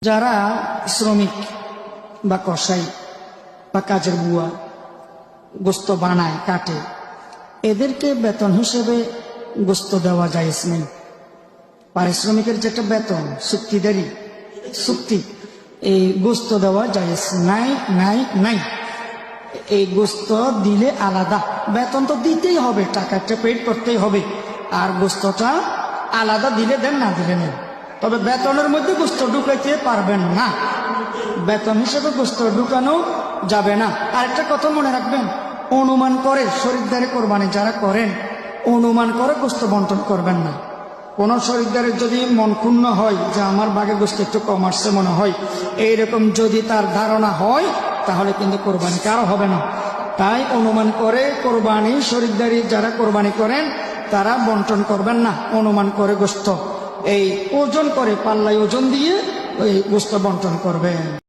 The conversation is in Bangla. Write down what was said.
যারা শ্রমিক বা কসাই বা কাজের বুয়া গোস্ত বানায় কাটে, এদেরকে বেতন হিসেবে গোস্ত দেওয়া জায়েজ নেই। পারিশ্রমিকের যেটা বেতন চুক্তিদারি চুক্তি, এই গোস্ত দেওয়া জায়েজ নাই নাই নাই। এই গোস্ত দিলে আলাদা, বেতন তো দিতেই হবে, টাকাটা পেড করতেই হবে, আর গোস্তটা আলাদা দিলে দেন, না দিলে নেন। তবে বেতনের মধ্যে গোস্ত ঢুকাইতে পারবেন না, বেতন হিসেবে গোস্ত ঢুকানো যাবে না। আরেকটা কথা মনে রাখবেন, অনুমান করে শরীরদারে কোরবানি যারা করেন, অনুমান করে গোস্ত বন্টন করবেন না। কোন শরীরদারের যদি মন ক্ষুণ্ণ হয় যে আমার বাগে গোস্ত একটু কম আসছে মনে হয়, এইরকম যদি তার ধারণা হয়, তাহলে কিন্তু কোরবানি কারো হবে না। তাই অনুমান করে কোরবানি শরীরদারি যারা কোরবানি করেন তারা বন্টন করবেন না। অনুমান করে গোস্ত এই ওজন করে পাল্লায় ওজন দিয়ে ওই গোস্ত বন্টন করবেন।